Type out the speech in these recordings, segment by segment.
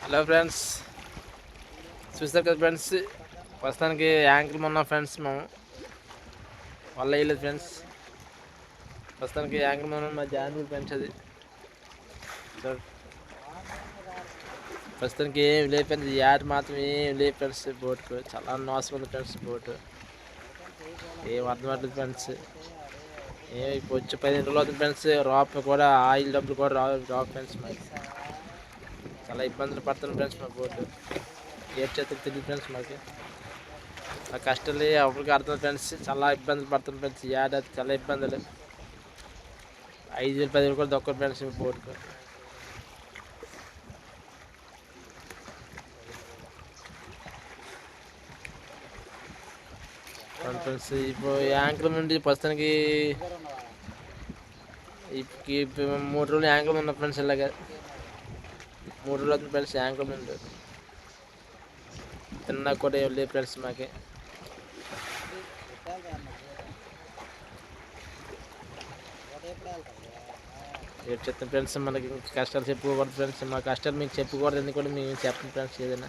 Hello friends, చూస్తారు కదా friends. ప్రస్తుతానికి యాంకర్ ఉన్నాం ఫ్రెండ్స్. మేము వల్ల వేయలేదు ఫ్రెండ్స్. ప్రస్తుతానికి యాంకర్ ఉన్నాం. మా జాన్వీ ఫ్రెండ్స్ అది ప్రస్తుతానికి ఏం లేదు ఫ్రెండ్స్. యాడ్ మాత్రం ఏం లేదు ఫ్రెండ్స్. బోట్కు చాలా నాశనం ఉంది ఫ్రెండ్స్. బోట్ ఏం అర్థం అవ్వట్లేదు ఫ్రెండ్స్. ఏం ఇప్పుడు వచ్చి 15 రోజులు అవుతుంది ఫ్రెండ్స్. రాప్ కూడా ఆయిల్ డబ్బులు కూడా రావు ఫ్రెండ్స్. మాకు చాలా ఇబ్బందులు పడుతున్నాం ఫ్రెండ్స్. మా బోట్ ఏం చేస్తే తెలియదు ఫ్రెండ్స్. మాకు ఆ కష్టాలు ఎవరికి అర్థం ఫ్రెండ్స్. చాలా ఇబ్బందులు పడుతున్నాం ఫ్రెండ్స్. ఏడాది చాలా ఇబ్బందులు. 5,000 10,000 కూడా దొక్కరు ఫ్రెండ్స్ బోట్కు. ఫ్రెండ్స్ ఇప్పుడు యాంకర్ నుండి ప్రస్తుతానికి 3 రోజులు యాంకర్ ఉన్న ఫ్రెండ్స్. ఇలాగా 3 రోజులు అవుతుంది ఫ్రెండ్స్ యాంకర్ నుండి. తిన్నా కూడా ఏం లేదు ఫ్రెండ్స్. మాకి ఏం చెప్తాం ఫ్రెండ్స్. మనకి కష్టాలు చెప్పుకోకూడదు ఫ్రెండ్స్. మా కష్టాలు మీకు చెప్పుకోకూడదు. ఎందుకంటే మేము చెప్పండి ఫ్రెండ్స్. ఏదైనా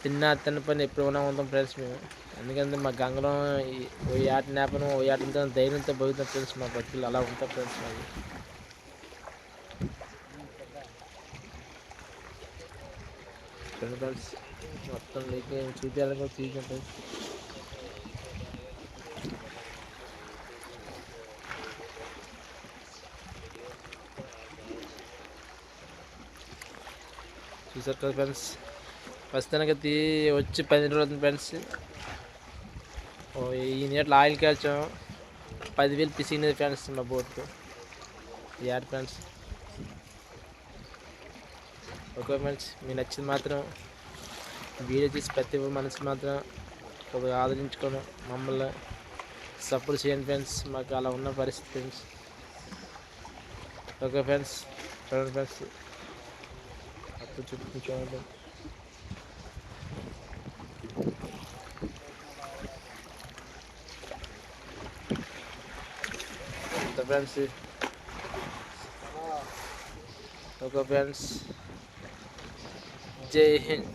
తిన్న పని ఎప్పుడు ఉంటాం ఫ్రెండ్స్ మేము. ఎందుకంటే మా గంగలో ఓ ఏట నేపను ఓ ఏటంతో ధైర్యంతో బతుకుతాం ఫ్రెండ్స్. మా బతుకులు అలా ఉంటాం ఫ్రెండ్స్. మాది ఫ్రెండ్స్ మొత్తం మీకు చూపించాలని కూడా చూపించండి. చూసారు కదా ఫ్రెండ్స్. ప్రస్తుతానికి వచ్చి 10 రోజులు అవుతుంది ఫ్రెండ్స్. ఈ నీటిలో ఆయిల్ కాల్చాం. 10,000 పిసిగినది ఫ్రెండ్స్ మా బోట్కు. Add friends. ఓకే ఫ్రెండ్స్, మీకు నచ్చింది మాత్రం వీడియో తీసి ప్రతి మనసు మాత్రం కొద్దిగా ఆదరించుకొని మమ్మల్ని సపోర్ట్ చేయండి ఫ్రెండ్స్. మాకు అలా ఉన్న పరిస్థితి ఫ్రెండ్స్. ఓకే ఫ్రెండ్స్, చూడండి ఫ్రెండ్స్. అప్పుడు చుట్టూ చూడండి. ఫ్రెండ్స్ ఓకే ఫ్రెండ్స్, జై హింద్.